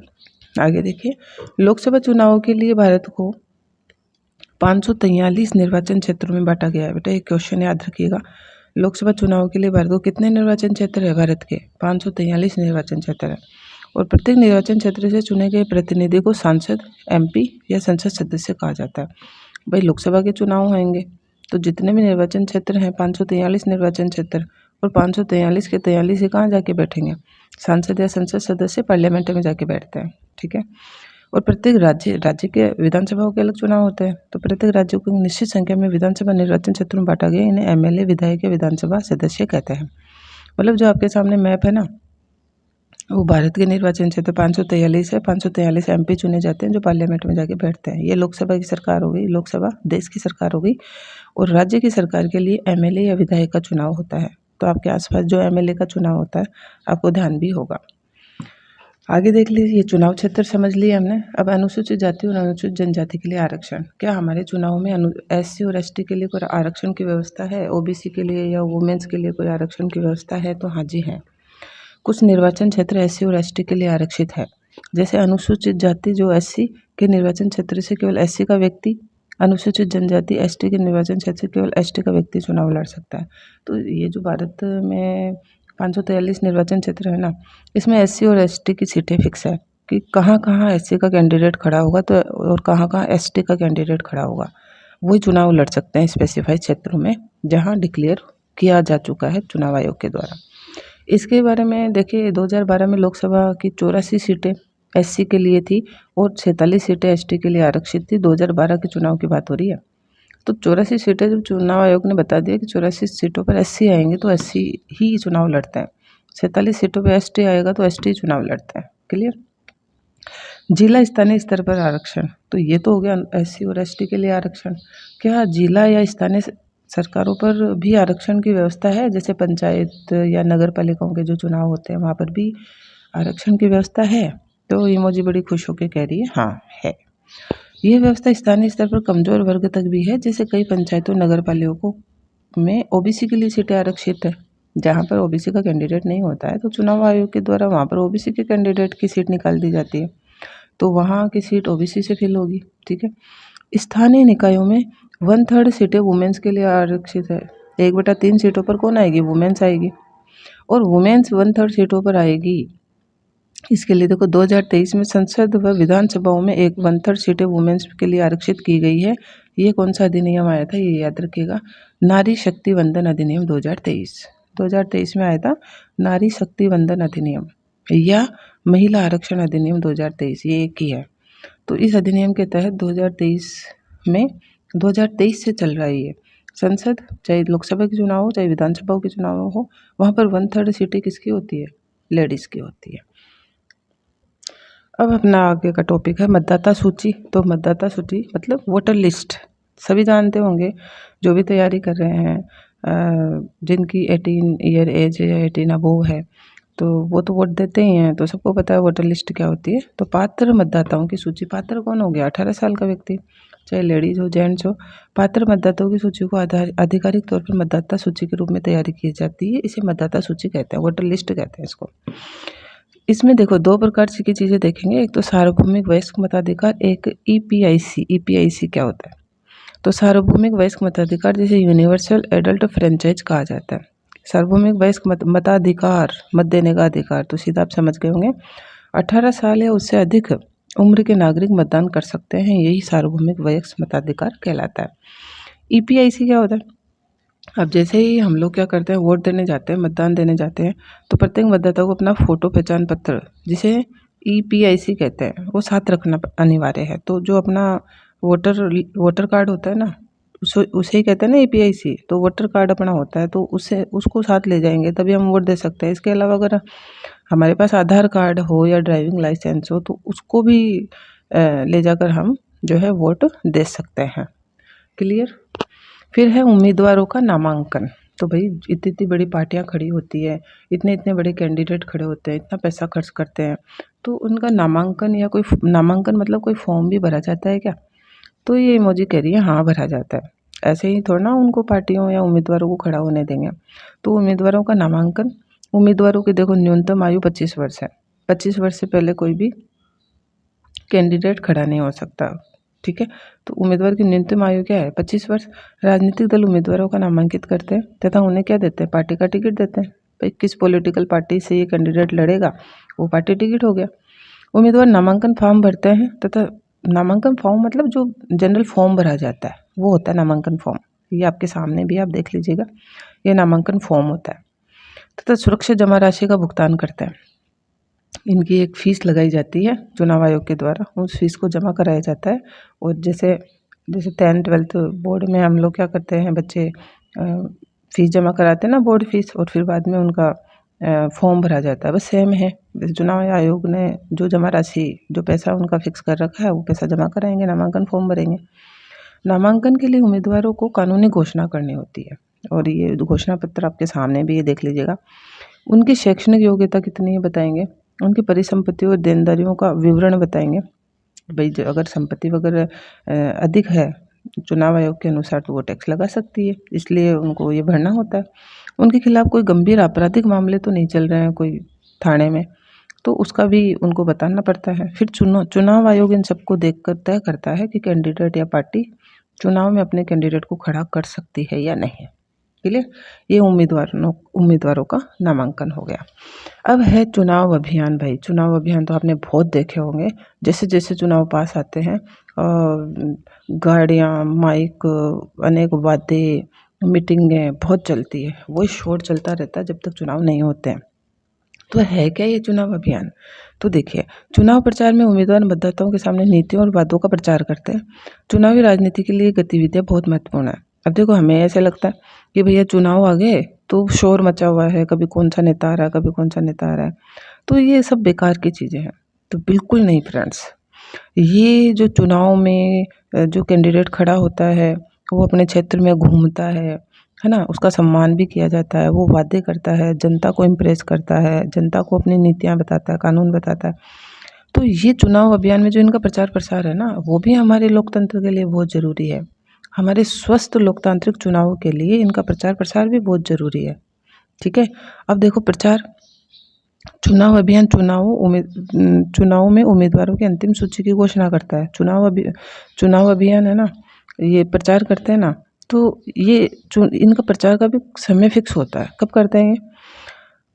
आगे देखिए, लोकसभा चुनाव के लिए भारत को 543 निर्वाचन क्षेत्रों में बांटा गया है। बेटा एक क्वेश्चन याद रखिएगा, लोकसभा चुनाव के लिए भारत को कितने निर्वाचन क्षेत्र है? भारत के 543 निर्वाचन क्षेत्र है। और प्रत्येक निर्वाचन क्षेत्र से चुने गए प्रतिनिधि को सांसद, MP या संसद सदस्य कहा जाता है। भाई लोकसभा के चुनाव होंगे तो जितने भी निर्वाचन क्षेत्र हैं, 543 निर्वाचन क्षेत्र, और 543 के 43 ही कहाँ जाके बैठेंगे? सांसद या संसद सदस्य पार्लियामेंट में जाके बैठते हैं, ठीक है। और प्रत्येक राज्य के विधानसभाओं के अलग चुनाव होते हैं। तो प्रत्येक राज्य को निश्चित संख्या में विधानसभा निर्वाचन क्षेत्र में बांटा गया, इन्हें MLA, विधायक या विधानसभा सदस्य कहते हैं। मतलब जो आपके सामने मैप है ना, वो भारत के निर्वाचन क्षेत्र 543 है। 543 MP चुने जाते हैं जो पार्लियामेंट में जाके बैठते हैं। ये लोकसभा की सरकार हो गई, लोकसभा देश की सरकार हो गई। और राज्य की सरकार के लिए MLA या विधायक का चुनाव होता है। तो आपके आसपास जो MLA का चुनाव होता है आपको ध्यान भी होगा। आगे देख लीजिए, ये चुनाव क्षेत्र समझ लिया हमने। अब अनुसूचित जाति और अनुसूचित जनजाति के लिए आरक्षण। क्या हमारे चुनाव में SC और ST के लिए कोई आरक्षण की व्यवस्था है? OBC के लिए या वुमेन्स के लिए कोई आरक्षण की व्यवस्था है? तो हाँ जी है। कुछ निर्वाचन क्षेत्र SC और ST के लिए आरक्षित है। जैसे अनुसूचित जाति जो SC के निर्वाचन क्षेत्र से केवल SC का व्यक्ति, अनुसूचित जनजाति ST के निर्वाचन क्षेत्र से केवल ST का व्यक्ति चुनाव लड़ सकता है। तो ये जो भारत में 543 निर्वाचन क्षेत्र है ना, इसमें SC और ST की सीटें फिक्स है कि कहाँ कहाँ SC का कैंडिडेट खड़ा होगा तो और कहाँ कहाँ ST का कैंडिडेट खड़ा होगा, वही चुनाव लड़ सकते हैं स्पेसिफाइड क्षेत्रों में जहाँ डिक्लेयर किया जा चुका है चुनाव आयोग के द्वारा। इसके बारे में देखिए, 2012 में लोकसभा की 84 सीटें SC के लिए थी और 46 सीटें ST के लिए आरक्षित थी। 2012 के चुनाव की बात हो रही है। तो 84 सीटें जब चुनाव आयोग ने बता दिया कि 84 सीटों पर SC आएंगे तो SC ही चुनाव लड़ते हैं, 46 सीटों पर ST आएगा तो ST चुनाव लड़ते हैं। क्लियर। जिला स्थानीय स्तर पर आरक्षण, तो ये तो हो गया SC और ST के लिए आरक्षण। क्या जिला या स्थानीय सरकारों पर भी आरक्षण की व्यवस्था है? जैसे पंचायत या नगर पालिकाओं के जो चुनाव होते हैं वहाँ पर भी आरक्षण की व्यवस्था है? तो इमोजी बड़ी खुश होकर कह रही है हाँ है। यह व्यवस्था स्थानीय स्तर पर कमजोर वर्ग तक भी है। जैसे कई पंचायतों, नगर पालिकाओं में OBC के लिए सीटें आरक्षित है। जहाँ पर OBC का कैंडिडेट नहीं होता है तो चुनाव आयोग के द्वारा वहाँ पर OBC के कैंडिडेट की सीट निकाल दी जाती है, तो वहाँ की सीट OBC से फिल होगी। ठीक है। स्थानीय निकायों में 1/3 सीटें वुमेन्स के लिए आरक्षित है। 1/3 सीटों पर कौन आएगी? वुमेन्स आएगी। और वुमेन्स 1/3 सीटों पर आएगी। इसके लिए देखो 2023 में संसद व विधानसभाओं में 1/3 सीटें वुमेन्स के लिए आरक्षित की गई है। ये कौन सा अधिनियम आया था? ये याद रखिएगा, नारी शक्ति वंदन अधिनियम 2023 में आया था। नारी शक्ति वंदन अधिनियम या महिला आरक्षण अधिनियम 2023, ये एक ही है। तो इस अधिनियम के तहत 2023 से चल रहा है ये। संसद, चाहे लोकसभा के चुनाव हो चाहे विधानसभाओं के चुनाव हो, वहाँ पर 1/3 सीटें किसकी होती है? लेडीज़ की होती है। अब अपना आगे का टॉपिक है मतदाता सूची। तो मतदाता सूची मतलब वोटर लिस्ट, सभी जानते होंगे जो भी तैयारी कर रहे हैं, जिनकी 18 ईयर एज या 18 अबोव है तो वो तो वोट देते ही हैं। तो सबको पता है वोटर लिस्ट क्या होती है। तो पात्र मतदाताओं की सूची, पात्र कौन हो गया? 18 साल का व्यक्ति, चाहे लेडीज हो जेंट्स हो। पात्र मतदाताओं की सूची को आधिकारिक तौर पर मतदाता सूची के रूप में तैयारी की जाती है। इसे मतदाता सूची कहते हैं, वोटर लिस्ट कहते हैं इसको। इसमें देखो 2 प्रकार की चीज़ें देखेंगे, एक तो सार्वभौमिक वयस्क मताधिकार, एक EPIC क्या होता है? तो सार्वभौमिक वयस्क मताधिकार जिसे यूनिवर्सल एडल्ट फ्रेंचाइज कहा जाता है। सार्वभौमिक वयस्क मताधिकार, मत देने का अधिकार, तो सीधा आप समझ गए होंगे 18 साल या उससे अधिक उम्र के नागरिक मतदान कर सकते हैं, यही सार्वभौमिक वयस्क मताधिकार कहलाता है। EPIC क्या होता है? अब जैसे ही हम लोग क्या करते हैं, वोट देने जाते हैं, मतदान देने जाते हैं, तो प्रत्येक मतदाता को अपना फोटो पहचान पत्र, जिसे EPIC कहते हैं, वो साथ रखना अनिवार्य है। तो जो अपना वोटर कार्ड होता है ना, उसे ही कहते हैं ना EPIC। तो वोटर कार्ड अपना होता है तो उसको साथ ले जाएंगे तभी हम वोट दे सकते हैं। इसके अलावा अगर हमारे पास आधार कार्ड हो या ड्राइविंग लाइसेंस हो तो उसको भी ले जाकर हम जो है वोट दे सकते हैं। क्लियर। फिर है उम्मीदवारों का नामांकन। तो भाई इतनी बड़ी पार्टियां खड़ी होती है, इतने बड़े कैंडिडेट खड़े होते हैं, इतना पैसा खर्च करते हैं, तो उनका नामांकन या कोई नामांकन मतलब कोई फॉर्म भी भरा जाता है क्या? तो ये इमोजी कह रही है हाँ भरा जाता है। ऐसे ही थोड़ा ना उनको पार्टियों या उम्मीदवारों को खड़ा होने देंगे। तो उम्मीदवारों का नामांकन, उम्मीदवारों की देखो न्यूनतम आयु 25 वर्ष है। 25 वर्ष से पहले कोई भी कैंडिडेट खड़ा नहीं हो सकता। ठीक है, तो उम्मीदवार की न्यूनतम आयु क्या है? 25 वर्ष। राजनीतिक दल उम्मीदवारों का नामांकित करते हैं तथा उन्हें क्या देते हैं? पार्टी का टिकट देते हैं। भाई किस पॉलिटिकल पार्टी से ये कैंडिडेट लड़ेगा वो पार्टी टिकट हो गया। उम्मीदवार नामांकन फॉर्म भरते हैं तथा नामांकन फॉर्म मतलब जो जनरल फॉर्म भरा जाता है वो होता है नामांकन फॉर्म। ये आपके सामने भी आप देख लीजिएगा, ये नामांकन फॉर्म होता है। तथा सुरक्षा जमा राशि का भुगतान करते हैं। इनकी एक फ़ीस लगाई जाती है चुनाव आयोग के द्वारा, उस फीस को जमा कराया जाता है। और जैसे 10th 12th बोर्ड में हम लोग क्या करते हैं, बच्चे फ़ीस जमा कराते हैं ना, बोर्ड फीस, और फिर बाद में उनका फॉर्म भरा जाता है। बस सेम है। चुनाव आयोग ने जो जमा राशि, जो पैसा उनका फिक्स कर रखा है वो पैसा जमा कराएंगे, नामांकन फॉर्म भरेंगे। नामांकन के लिए उम्मीदवारों को कानूनी घोषणा करनी होती है और ये घोषणा पत्र आपके सामने भी ये देख लीजिएगा। उनकी शैक्षणिक योग्यता कितनी है बताएंगे, उनकी परिसंपत्ति और देनदारियों का विवरण बताएंगे। भाई अगर संपत्ति वगैरह अधिक है चुनाव आयोग के अनुसार तो वो टैक्स लगा सकती है, इसलिए उनको ये भरना होता है। उनके खिलाफ कोई गंभीर आपराधिक मामले तो नहीं चल रहे हैं कोई थाने में, तो उसका भी उनको बताना पड़ता है। फिर चुनाव आयोग इन सबको देखकर तय करता है कि कैंडिडेट या पार्टी चुनाव में अपने कैंडिडेट को खड़ा कर सकती है या नहीं। क्लियर? ये उम्मीदवारों का नामांकन हो गया। अब है चुनाव अभियान। भाई चुनाव अभियान तो आपने बहुत देखे होंगे। जैसे जैसे चुनाव पास आते हैं गाड़ियाँ, माइक, अनेक वाद्य, मीटिंगें बहुत चलती है, वही शोर चलता रहता है जब तक चुनाव नहीं होते हैं। तो है क्या ये चुनाव अभियान? तो देखिए, चुनाव प्रचार में उम्मीदवार मतदाताओं के सामने नीतियों और वादों का प्रचार करते हैं। चुनावी राजनीति के लिए गतिविधियां बहुत महत्वपूर्ण है। अब देखो, हमें ऐसे लगता है कि भैया चुनाव आ गए तो शोर मचा हुआ है, कभी कौन सा नेता आ रहा है, कभी कौन सा नेता आ रहा है, तो ये सब बेकार की चीज़ें हैं। तो बिल्कुल नहीं फ्रेंड्स, ये जो चुनाव में जो कैंडिडेट खड़ा होता है वो अपने क्षेत्र में घूमता है ना, उसका सम्मान भी किया जाता है, वो वादे करता है, जनता को इम्प्रेस करता है, जनता को अपनी नीतियाँ बताता है, कानून बताता है। तो ये चुनाव अभियान में जो इनका प्रचार प्रसार है ना, वो भी हमारे लोकतंत्र के लिए बहुत ज़रूरी है। हमारे स्वस्थ लोकतांत्रिक चुनावों के लिए इनका प्रचार प्रसार भी बहुत ज़रूरी है। ठीक है, अब देखो प्रचार, चुनाव अभियान चुनाव में उम्मीदवारों की अंतिम सूची की घोषणा करता है। चुनाव अभियान है ना, ये प्रचार करते हैं ना, तो ये इनका प्रचार का भी समय फिक्स होता है। कब करते हैं?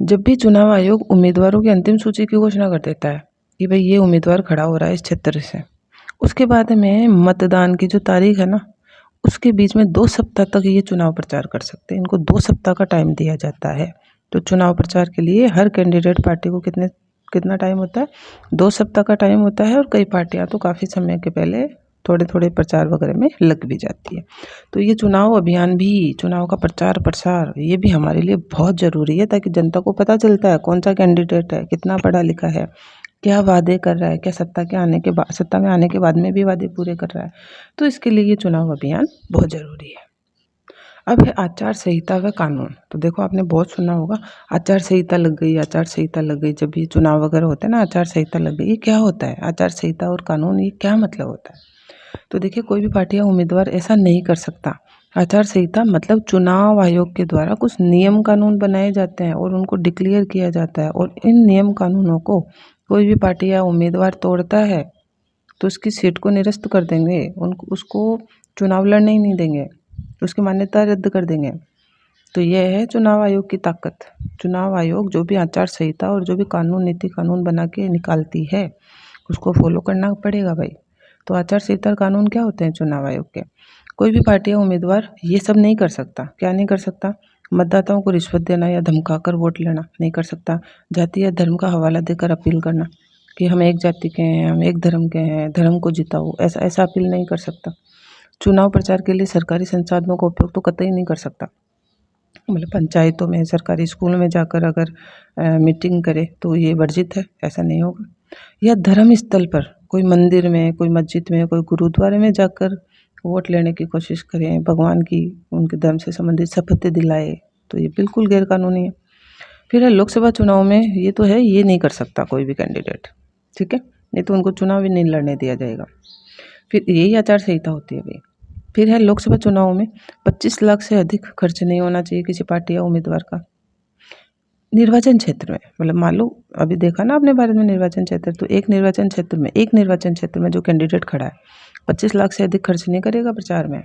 जब भी चुनाव आयोग उम्मीदवारों की अंतिम सूची की घोषणा कर देता है कि भाई ये उम्मीदवार खड़ा हो रहा है इस क्षेत्र से, उसके बाद में मतदान की जो तारीख है ना, उसके बीच में 2 सप्ताह तक ये चुनाव प्रचार कर सकते हैं। इनको 2 सप्ताह का टाइम दिया जाता है। तो चुनाव प्रचार के लिए हर कैंडिडेट पार्टी को कितना टाइम होता है? 2 सप्ताह का टाइम होता है। और कई पार्टियां तो काफ़ी समय के पहले थोड़े थोड़े प्रचार वगैरह में लग भी जाती है। तो ये चुनाव अभियान भी, चुनाव का प्रचार प्रसार, ये भी हमारे लिए बहुत ज़रूरी है, ताकि जनता को पता चलता है कौन सा कैंडिडेट है, कितना पढ़ा लिखा है, क्या वादे कर रहा है, क्या सत्ता में आने के बाद में भी वादे पूरे कर रहा है। तो इसके लिए ये चुनाव अभियान बहुत ज़रूरी है। अब है आचार संहिता व कानून। तो देखो, आपने बहुत सुना होगा आचार संहिता लग गई, आचार संहिता लग गई। जब ये चुनाव वगैरह होते हैं ना, आचार संहिता लग गई, ये क्या होता है? आचार संहिता और कानून, ये क्या मतलब होता है? तो देखिए, कोई भी पार्टी या उम्मीदवार ऐसा नहीं कर सकता। आचार संहिता मतलब चुनाव आयोग के द्वारा कुछ नियम कानून बनाए जाते हैं और उनको डिक्लेयर किया जाता है, और इन नियम कानूनों को कोई भी पार्टी या उम्मीदवार तोड़ता है तो उसकी सीट को निरस्त कर देंगे, उसको चुनाव लड़ने ही नहीं देंगे, उसकी मान्यता रद्द कर देंगे। तो यह है चुनाव आयोग की ताकत। चुनाव आयोग जो भी आचार संहिता और जो भी कानून, नीति कानून बना के निकालती है, उसको फॉलो करना पड़ेगा भाई। तो आचार संहिता और कानून क्या होते हैं चुनाव आयोग के? कोई भी पार्टी या उम्मीदवार ये सब नहीं कर सकता। क्या नहीं कर सकता? मतदाताओं को रिश्वत देना या धमकाकर वोट लेना नहीं कर सकता। जाति या धर्म का हवाला देकर अपील करना कि हम एक जाति के हैं, हम एक धर्म के हैं, धर्म को जिताओ, ऐसा अपील नहीं कर सकता। चुनाव प्रचार के लिए सरकारी संसाधनों का उपयोग तो कतई नहीं कर सकता। मतलब पंचायतों में, सरकारी स्कूल में जाकर अगर मीटिंग करे तो ये वर्जित है, ऐसा नहीं होगा। या धर्म स्थल पर, कोई मंदिर में, कोई मस्जिद में, कोई गुरुद्वारे में जाकर वोट लेने की कोशिश करें, भगवान की, उनके धर्म से संबंधित शपथ दिलाए, तो ये बिल्कुल गैरकानूनी है। फिर है लोकसभा चुनाव में, ये तो है, ये नहीं कर सकता कोई भी कैंडिडेट। ठीक है, नहीं तो उनको चुनाव ही नहीं लड़ने दिया जाएगा। फिर यही आचार संहिता होती है भाई। फिर है लोकसभा चुनाव में 25 लाख से अधिक खर्च नहीं होना चाहिए किसी पार्टी या उम्मीदवार का। निर्वाचन क्षेत्र में, मतलब मान लो अभी देखा ना आपने भारत में निर्वाचन क्षेत्र, तो एक निर्वाचन क्षेत्र में जो कैंडिडेट खड़ा है 25 लाख से अधिक खर्च नहीं करेगा प्रचार में।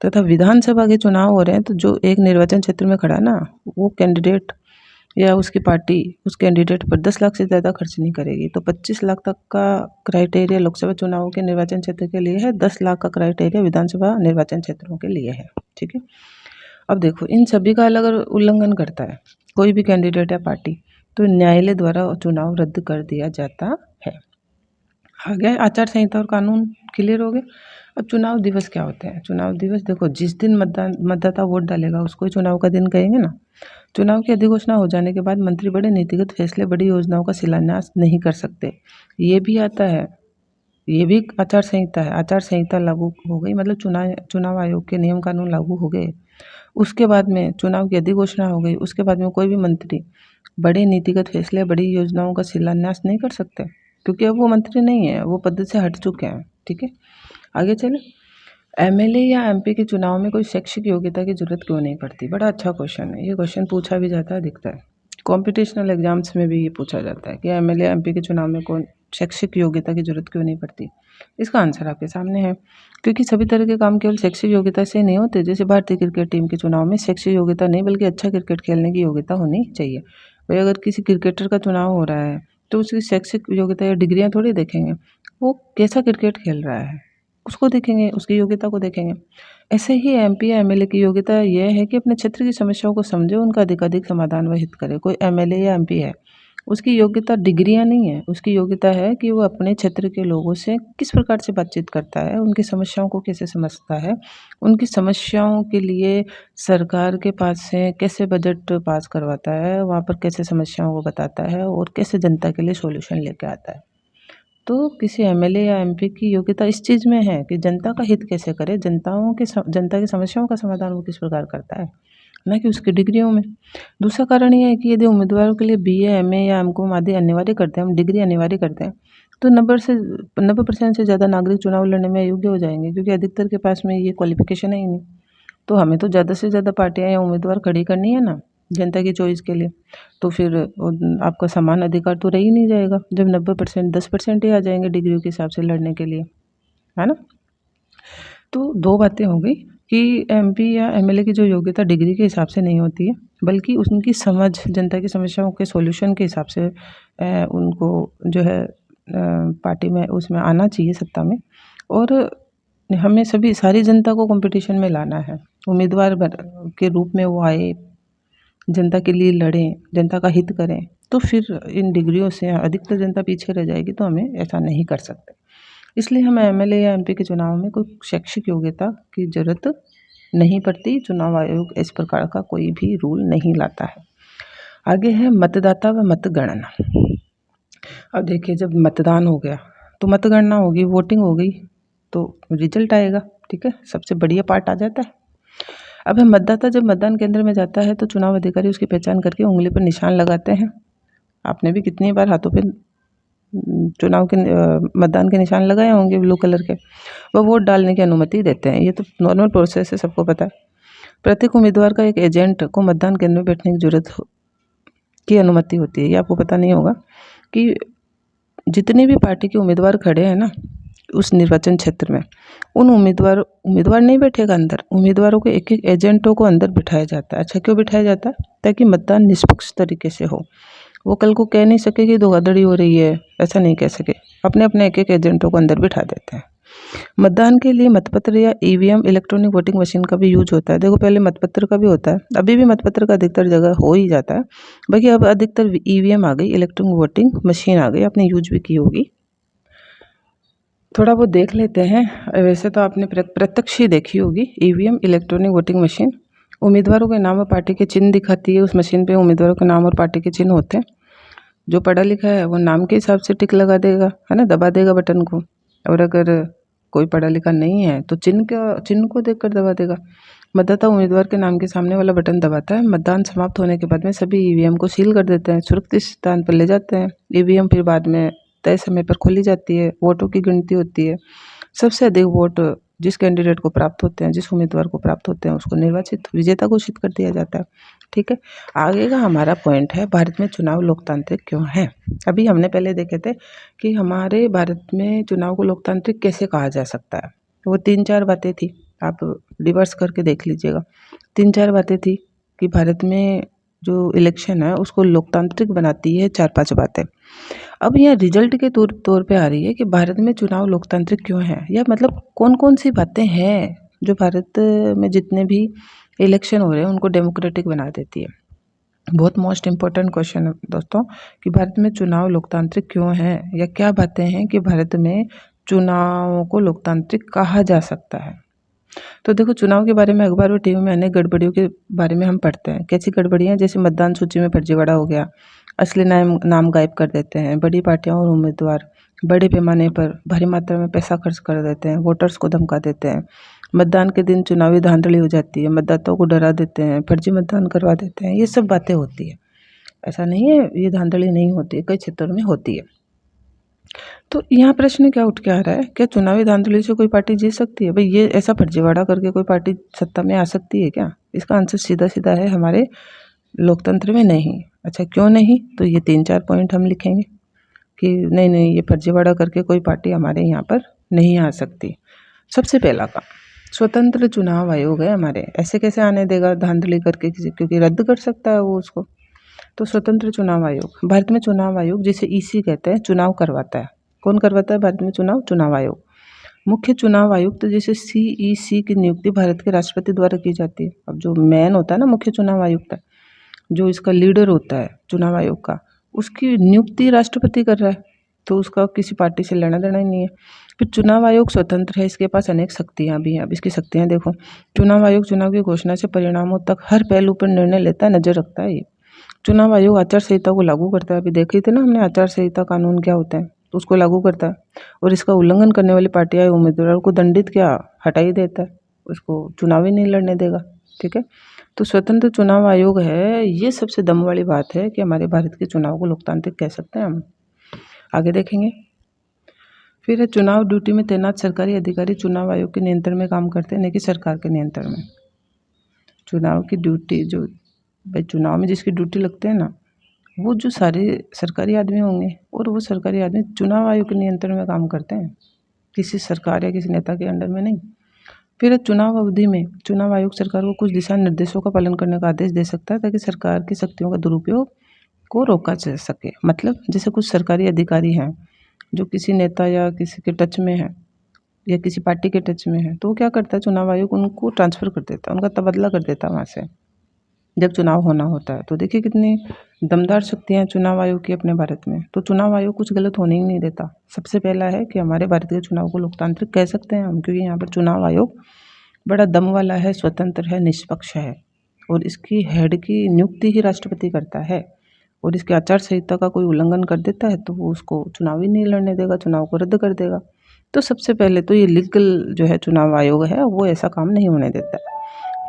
तथा विधानसभा के चुनाव हो रहे हैं तो जो एक निर्वाचन क्षेत्र में खड़ा है ना, वो कैंडिडेट या उसकी पार्टी उस कैंडिडेट पर 10 लाख से ज़्यादा खर्च नहीं करेगी। तो 25 लाख तक का क्राइटेरिया लोकसभा चुनाव के निर्वाचन क्षेत्र के लिए है, 10 लाख का क्राइटेरिया विधानसभा निर्वाचन क्षेत्रों के लिए है। ठीक है, अब देखो इन सभी का अगर उल्लंघन करता है कोई भी कैंडिडेट या पार्टी, तो न्यायालय द्वारा चुनाव रद्द कर दिया जाता है। आ गया आचार संहिता और कानून, क्लियर हो गए। अब चुनाव दिवस क्या होते हैं? चुनाव दिवस देखो, जिस दिन मतदाता वोट डालेगा उसको ही चुनाव का दिन कहेंगे ना। चुनाव की अधिघोषणा हो जाने के बाद मंत्री बड़े नीतिगत फैसले, बड़ी योजनाओं का शिलान्यास नहीं कर सकते। ये भी आता है, ये भी आचार संहिता है। आचार संहिता लागू हो गई मतलब चुनाव आयोग के नियम कानून लागू हो गए। उसके बाद में चुनाव की अधिघोषणा हो गई, उसके बाद में कोई भी मंत्री बड़े नीतिगत फैसले, बड़ी योजनाओं का शिलान्यास नहीं कर सकते, क्योंकि अब वो मंत्री नहीं है, वो पद से हट चुके हैं। ठीक है, आगे चले। एमएलए या एमपी के चुनाव में कोई शैक्षिक योग्यता की जरूरत क्यों नहीं पड़ती? बड़ा अच्छा क्वेश्चन है, ये क्वेश्चन पूछा भी जाता है, दिखता है कॉम्पिटिशनल एग्जाम्स में भी ये पूछा जाता है कि एमएलए एमपी के चुनाव में कौन शैक्षिक योग्यता की जरूरत क्यों नहीं पड़ती। इसका आंसर आपके सामने है, क्योंकि सभी तरह के काम केवल शैक्षिक योग्यता से नहीं होते। जैसे भारतीय क्रिकेट टीम के चुनाव में शैक्षिक योग्यता नहीं बल्कि अच्छा क्रिकेट खेलने की योग्यता होनी चाहिए। भाई अगर किसी क्रिकेटर का चुनाव हो रहा है तो उसकी शैक्षिक योग्यता या डिग्रियां थोड़ी देखेंगे, वो कैसा क्रिकेट खेल रहा है उसको देखेंगे, उसकी योग्यता को देखेंगे। ऐसे ही एमपी या एमएलए की योग्यता यह है कि अपने क्षेत्र की समस्याओं को समझे, उनका अधिकाधिक समाधान व हित करे। कोई एमएलए या एमपी है, उसकी योग्यता डिग्रियां नहीं है, उसकी योग्यता है कि वो अपने क्षेत्र के लोगों से किस प्रकार से बातचीत करता है, उनकी समस्याओं को कैसे समझता है, उनकी समस्याओं के लिए सरकार के पास से कैसे बजट पास करवाता है, वहाँ पर कैसे समस्याओं को बताता है और कैसे जनता के लिए सॉल्यूशन लेके आता है। तो किसी एमएलए या एमपी की योग्यता इस चीज़ में है कि जनता का हित कैसे करे, जनता की समस्याओं का समाधान वो किस प्रकार करता है, ना कि उसकी डिग्रियों में। दूसरा कारण ये है कि यदि उम्मीदवारों के लिए बीए, एमए या एमकॉम आदि अनिवार्य करते हैं, हम डिग्री अनिवार्य करते हैं, तो 90% से ज़्यादा नागरिक चुनाव लड़ने में अयोग्य हो जाएंगे, क्योंकि अधिकतर के पास में ये क्वालिफिकेशन है ही नहीं। तो हमें तो ज़्यादा से ज़्यादा पार्टियाँ या उम्मीदवार खड़ी करनी है ना जनता की चॉइस के लिए, तो फिर आपका समान अधिकार तो रह ही नहीं जाएगा जब 90% 10% ही आ जाएंगे डिग्रियों के हिसाब से लड़ने के लिए, है ना। तो दो बातें हो गई कि एमपी या एमएलए की जो योग्यता डिग्री के हिसाब से नहीं होती है, बल्कि उनकी समझ जनता की समस्याओं के सॉल्यूशन के हिसाब से उनको जो है पार्टी में उसमें आना चाहिए, सत्ता में। और हमें सारी जनता को कंपटीशन में लाना है, उम्मीदवार के रूप में वो आए, जनता के लिए लड़ें, जनता का हित करें, तो फिर इन डिग्रियों से अधिकतर जनता पीछे रह जाएगी, तो हमें ऐसा नहीं कर सकते। इसलिए हमें एमएलए या एमपी के चुनाव में कोई शैक्षिक योग्यता की जरूरत नहीं पड़ती। चुनाव आयोग इस प्रकार का कोई भी रूल नहीं लाता है। आगे है मतदाता व मतगणना। अब देखिए, जब मतदान हो गया तो मतगणना होगी, वोटिंग हो गई, तो रिजल्ट आएगा। ठीक है, सबसे बढ़िया पार्ट आ जाता है। अब है मतदाता जब मतदान केंद्र में जाता है तो चुनाव अधिकारी उसकी पहचान करके उंगली पर निशान लगाते हैं। आपने भी कितनी बार हाथों पे चुनाव के मतदान के निशान लगाए होंगे ब्लू कलर के। वह वोट डालने की अनुमति देते हैं, ये तो नॉर्मल प्रोसेस है, सबको पता है। प्रत्येक उम्मीदवार का एक एजेंट को मतदान केंद्र में बैठने की जरूरत की अनुमति होती है। ये आपको पता नहीं होगा कि जितने भी पार्टी के उम्मीदवार खड़े हैं ना उस निर्वाचन क्षेत्र में, उन उम्मीदवार नहीं बैठेगा अंदर, उम्मीदवारों के एक एक एजेंटों को अंदर बिठाया जाता है। अच्छा, क्यों बिठाया जाता है? ताकि मतदान निष्पक्ष तरीके से हो। वो कल को कह नहीं सके कि धोखाधड़ी हो रही है, ऐसा नहीं कह सके, अपने अपने एक एक एजेंटों को अंदर बिठा देते हैं। मतदान के लिए मतपत्र या ईवीएम इलेक्ट्रॉनिक वोटिंग मशीन का भी यूज होता है। देखो, पहले मतपत्र का भी होता है, अभी भी मतपत्र का अधिकतर जगह हो ही जाता है, बाकी अब अधिकतर ईवीएम आ गई, इलेक्ट्रॉनिक वोटिंग मशीन आ गई, आपने यूज भी की होगी। थोड़ा बहुत देख लेते हैं। वैसे तो आपने प्रत्यक्ष ही देखी होगी ईवीएम इलेक्ट्रॉनिक वोटिंग मशीन। उम्मीदवारों के नाम और पार्टी के चिन्ह दिखाती है उस मशीन पे। उम्मीदवारों के नाम और पार्टी के चिन्ह होते हैं। जो पढ़ा लिखा है वो नाम के हिसाब से टिक लगा देगा, है ना, दबा देगा बटन को। और अगर कोई पढ़ा लिखा नहीं है तो चिन्ह को देखकर दबा देगा। मतदाता उम्मीदवार के नाम के सामने वाला बटन दबाता है। मतदान समाप्त होने के बाद में सभी ईवीएम को सील कर देते हैं, सुरक्षित स्थान पर ले जाते हैं। ईवीएम फिर बाद में तय समय पर खोली जाती है, वोटों की गिनती होती है, सबसे अधिक वोट जिस कैंडिडेट को प्राप्त होते हैं, जिस उम्मीदवार को प्राप्त होते हैं, उसको निर्वाचित विजेता घोषित कर दिया जाता है। ठीक है, आगे का हमारा पॉइंट है भारत में चुनाव लोकतांत्रिक क्यों है। अभी हमने पहले देखे थे कि हमारे भारत में चुनाव को लोकतांत्रिक कैसे कहा जा सकता है। वो 3-4 बातें थी, आप रिवर्स करके देख लीजिएगा। 3-4 बातें थी कि भारत में जो इलेक्शन है उसको लोकतांत्रिक बनाती है 4-5 बातें। अब यहाँ रिजल्ट के तौर पे आ रही है कि भारत में चुनाव लोकतांत्रिक क्यों है, या मतलब कौन कौन सी बातें हैं जो भारत में जितने भी इलेक्शन हो रहे हैं उनको डेमोक्रेटिक बना देती है। बहुत मोस्ट इम्पोर्टेंट क्वेश्चन है दोस्तों कि भारत में चुनाव लोकतांत्रिक क्यों है, या क्या बातें हैं कि भारत में चुनाव को लोकतांत्रिक कहा जा सकता है। तो देखो, चुनाव के बारे में अखबार और टीवी में अनेक गड़बड़ियों के बारे में हम पढ़ते हैं। कैसी गड़बड़ियाँ, जैसे मतदान सूची में फर्जीवाड़ा हो गया, असली नाम गायब कर देते हैं, बड़ी पार्टियां और उम्मीदवार बड़े पैमाने पर भारी मात्रा में पैसा खर्च कर देते हैं, वोटर्स को धमका देते हैं, मतदान के दिन चुनावी धांधली हो जाती है, मतदाताओं को डरा देते हैं, फर्जी मतदान करवा देते हैं, ये सब बातें होती है। ऐसा नहीं है ये धांधली नहीं होती है, कई क्षेत्रों में होती है। तो यहाँ प्रश्न क्या उठ के आ रहा है, क्या चुनावी धांधली से कोई पार्टी जीत सकती है? भाई ये ऐसा फर्जीवाड़ा करके कोई पार्टी सत्ता में आ सकती है क्या? इसका आंसर सीधा सीधा है हमारे लोकतंत्र में नहीं। अच्छा, क्यों नहीं? तो ये 3-4 पॉइंट हम लिखेंगे कि नहीं ये फर्जीवाड़ा करके कोई पार्टी हमारे यहाँ पर नहीं आ सकती। सबसे पहला काम, स्वतंत्र चुनाव आयोग है हमारे, ऐसे कैसे आने देगा धांधली करके किसी, क्योंकि रद्द कर सकता है वो उसको। तो स्वतंत्र चुनाव आयोग, भारत में चुनाव आयोग जिसे ईसी कहते हैं, चुनाव करवाता है। कौन करवाता है भारत में चुनाव? चुनाव आयोग। मुख्य चुनाव आयुक्त जिसे सीईसी की नियुक्ति भारत के राष्ट्रपति द्वारा की जाती है। अब जो मेन होता है ना मुख्य चुनाव आयुक्त, जो इसका लीडर होता है चुनाव आयोग का, उसकी नियुक्ति राष्ट्रपति कर रहा है, तो उसका किसी पार्टी से लेना देना ही नहीं है। फिर चुनाव आयोग स्वतंत्र है, इसके पास अनेक शक्तियां भी हैं। अब इसकी शक्तियां देखो, चुनाव आयोग चुनाव की घोषणा से परिणामों तक हर पहलू पर निर्णय लेता है, नजर रखता है। ये चुनाव आयोग आचार संहिता को लागू करता है। अभी देखे थे ना हमने आचार संहिता कानून क्या होता है, तो उसको लागू करता है, और इसका उल्लंघन करने वाली पार्टियां उम्मीदवारों को दंडित क्या हटा ही देता है, उसको चुनाव ही नहीं लड़ने देगा। ठीक है, तो स्वतंत्र चुनाव आयोग है, ये सबसे दम वाली बात है कि हमारे भारत के चुनाव को लोकतांत्रिक कह सकते हैं हम। आगे देखेंगे। फिर है चुनाव ड्यूटी में तैनात सरकारी अधिकारी चुनाव आयोग के नियंत्रण में काम करते हैं, न कि सरकार के नियंत्रण में। चुनाव की ड्यूटी, जो भाई चुनाव में जिसकी ड्यूटी लगते हैं ना, वो जो सारे सरकारी आदमी होंगे, और वो सरकारी आदमी चुनाव आयोग के नियंत्रण में काम करते हैं, किसी सरकार या किसी नेता के अंडर में नहीं। फिर चुनाव अवधि में चुनाव आयोग सरकार को कुछ दिशा निर्देशों का पालन करने का आदेश दे सकता है, ताकि सरकार की शक्तियों का दुरुपयोग को रोका जा सके। मतलब जैसे कुछ सरकारी अधिकारी हैं जो किसी नेता या किसी के टच में है, या किसी पार्टी के टच में है, तो वो क्या करता है, चुनाव आयोग उनको ट्रांसफ़र कर देता है, उनका तबादला कर देता है वहाँ से, जब चुनाव होना होता है। तो देखिए कितनी दमदार शक्तियाँ हैं चुनाव आयोग की अपने भारत में। तो चुनाव आयोग कुछ गलत होने ही नहीं देता। सबसे पहला है कि हमारे भारत के चुनाव को लोकतांत्रिक कह सकते हैं हम, क्योंकि यहाँ पर चुनाव आयोग बड़ा दम वाला है, स्वतंत्र है, निष्पक्ष है, और इसकी हेड की नियुक्ति ही राष्ट्रपति करता है, और इसके आचार संहिता का कोई उल्लंघन कर देता है तो वो उसको चुनाव ही नहीं लड़ने देगा, चुनाव को रद्द कर देगा। तो सबसे पहले तो ये लीगल जो है चुनाव आयोग है, वो ऐसा काम नहीं होने देता।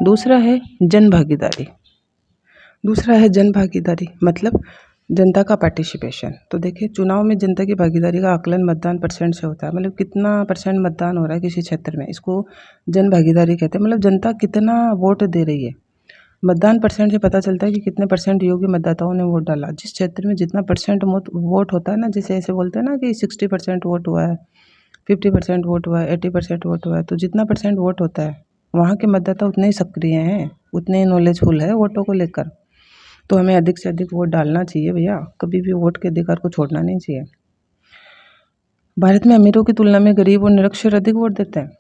दूसरा है जन भागीदारी। मतलब जनता का पार्टिसिपेशन। तो देखिए, चुनाव में जनता की भागीदारी का आकलन मतदान % से होता है। मतलब कितना % मतदान हो रहा है किसी क्षेत्र में, इसको जन भागीदारी कहते हैं। मतलब जनता कितना वोट दे रही है, मतदान % से पता चलता है कि कितने % योग्य मतदाताओं ने वोट डाला। जिस क्षेत्र में जितना % वोट होता है ना, जैसे ऐसे बोलते हैं ना कि 60% वोट हुआ है, 50% वोट हुआ है, 80% वोट हुआ है, तो जितना % वोट होता है वहाँ के मतदाता उतने ही सक्रिय हैं, उतने ही नॉलेजफुल है वोटों को लेकर। तो हमें अधिक से अधिक वोट डालना चाहिए भैया, कभी भी वोट के अधिकार को छोड़ना नहीं चाहिए। भारत में अमीरों की तुलना में गरीब और निरक्षर अधिक वोट देते हैं।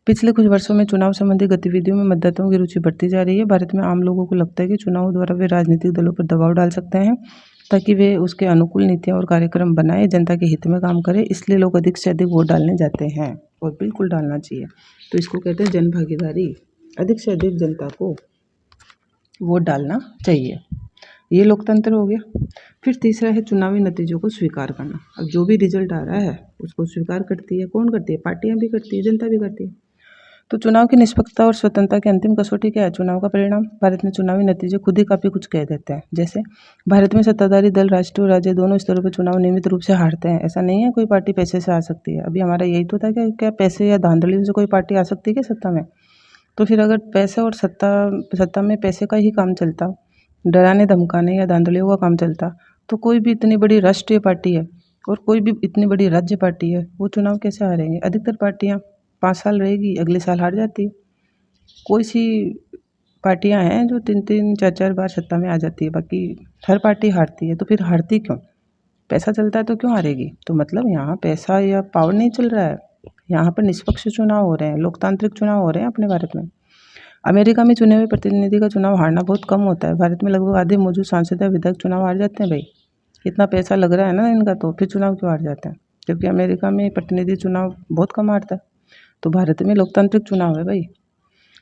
पिछले कुछ वर्षों में चुनाव संबंधी गतिविधियों में मतदाताओं की रुचि बढ़ती जा रही है। भारत में आम लोगों को लगता है कि चुनाव द्वारा वे राजनीतिक दलों पर दबाव डाल सकते हैं, ताकि वे उसके अनुकूल नीतियां और कार्यक्रम बनाए, जनता के हित में काम करें। इसलिए लोग अधिक से अधिक वोट डालने जाते हैं, और बिल्कुल डालना चाहिए। तो इसको कहते हैं जन भागीदारी। अधिक से अधिक जनता को वोट डालना चाहिए, ये लोकतंत्र हो गया। फिर तीसरा है चुनावी नतीजों को स्वीकार करना। अब जो भी रिजल्ट आ रहा है उसको स्वीकार करती है, कौन करती है? पार्टियां भी करती है, जनता भी करती है। तो चुनाव की निष्पक्षता और स्वतंत्रता की अंतिम कसौटी क्या है? चुनाव का परिणाम। भारत में चुनावी नतीजे खुद ही काफ़ी कुछ कह देते हैं। जैसे भारत में सत्ताधारी दल राष्ट्रीय और राज्य दोनों स्तरों पर चुनाव नियमित रूप से हारते हैं। ऐसा नहीं है कोई पार्टी पैसे से आ सकती है। अभी हमारा यही तो था कि क्या पैसे या धांधली से कोई पार्टी आ सकती है क्या सत्ता में? तो फिर अगर पैसे और सत्ता में पैसे का ही काम चलता, डराने धमकाने या धांधलियों का काम चलता, तो कोई भी इतनी बड़ी राष्ट्रीय पार्टी है और कोई भी इतनी बड़ी राज्य पार्टी है, वो चुनाव कैसे हारेंगे? अधिकतर पार्टियां 5 साल रहेगी, अगले साल हार जाती है। कोई सी पार्टियां हैं जो 3-3 4-4 बार सत्ता में आ जाती है, बाकी हर पार्टी हारती है। तो फिर हारती क्यों? पैसा चलता है तो क्यों हारेगी? तो मतलब यहाँ पैसा या पावर नहीं चल रहा है, यहाँ पर निष्पक्ष चुनाव हो रहे हैं, लोकतांत्रिक चुनाव हो रहे हैं अपने भारत में। अमेरिका में चुने हुए प्रतिनिधि का चुनाव हारना बहुत कम होता है। भारत में लगभग आधे मौजूद सांसद या विधायक चुनाव हार जाते हैं भाई। इतना पैसा लग रहा है ना इनका, तो फिर चुनाव क्यों हार जाते हैं? जबकि अमेरिका में प्रतिनिधि चुनाव बहुत कम हारता है। तो भारत में लोकतांत्रिक चुनाव है भाई।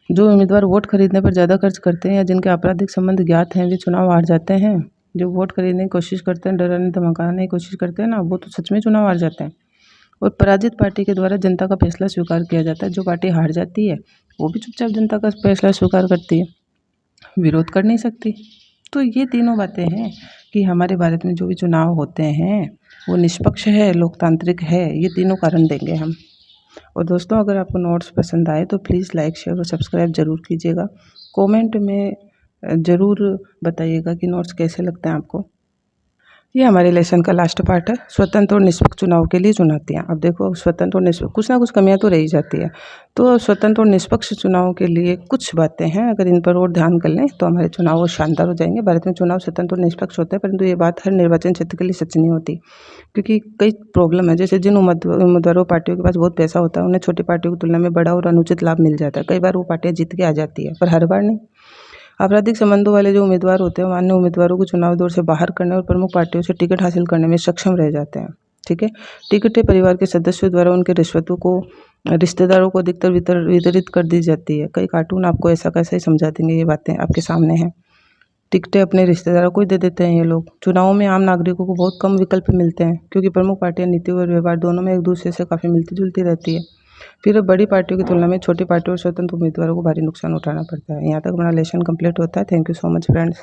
जो उम्मीदवार वोट खरीदने पर ज़्यादा खर्च करते हैं या जिनके आपराधिक संबंध ज्ञात हैं, वे चुनाव हार जाते हैं। जो वोट खरीदने की कोशिश करते हैं, डराने धमकाने की कोशिश करते हैं ना, वो तो सच में चुनाव हार जाते हैं। और पराजित पार्टी के द्वारा जनता का फैसला स्वीकार किया जाता है। जो पार्टी हार जाती है वो भी चुपचाप जनता का फैसला स्वीकार करती है, विरोध कर नहीं सकती। तो ये तीनों बातें हैं कि हमारे भारत में जो भी चुनाव होते हैं वो निष्पक्ष है, लोकतांत्रिक है। ये तीनों कारण देंगे हम। और दोस्तों, अगर आपको नोट्स पसंद आए तो प्लीज़ लाइक, शेयर और सब्सक्राइब ज़रूर कीजिएगा। कमेंट में ज़रूर बताइएगा कि नोट्स कैसे लगते हैं आपको। ये हमारे लेसन का लास्ट पार्ट है, स्वतंत्र और निष्पक्ष चुनाव के लिए चुनौतियाँ। अब देखो, स्वतंत्र और निष्पक्ष कुछ ना कुछ कमियां तो रही जाती है। तो स्वतंत्र और निष्पक्ष चुनाव के लिए कुछ बातें हैं, अगर इन पर और ध्यान कर लें तो हमारे चुनाव और शानदार हो जाएंगे। भारत में चुनाव स्वतंत्र और निष्पक्ष होते हैं, परंतु ये बात हर निर्वाचन क्षेत्र के लिए सच नहीं होती, क्योंकि कई प्रॉब्लम है। जैसे जिन उम्मीदवारों पार्टियों के पास बहुत पैसा होता है, उन्हें छोटी पार्टियों की तुलना में बड़ा और अनुचित लाभ मिल जाता है। कई बार वो पार्टियाँ जीत के आ जाती है, पर हर बार नहीं। आपराधिक संबंधों वाले जो उम्मीदवार होते हैं, वो अन्य उम्मीदवारों को चुनाव दौर से बाहर करने और प्रमुख पार्टियों से टिकट हासिल करने में सक्षम रह जाते हैं। ठीक है, टिकटें परिवार के सदस्यों द्वारा उनके रिश्तेदारों को अधिकतर वितरित कर दी जाती है। कई कार्टून आपको ऐसा कैसे ही समझा देंगे, ये बातें आपके सामने हैं। टिकटें अपने रिश्तेदारों को ही दे देते हैं ये लोग। चुनावों में आम नागरिकों को बहुत कम विकल्प मिलते हैं, क्योंकि प्रमुख पार्टियां नीति और व्यवहार दोनों में एक दूसरे से काफ़ी मिलती जुलती रहती है। फिर बड़ी पार्टियों की तुलना में छोटी पार्टियों और स्वतंत्र उम्मीदवारों को भारी नुकसान उठाना पड़ता है। यहाँ तक हमारा लेसन कंप्लीट होता है। Thank you so much friends.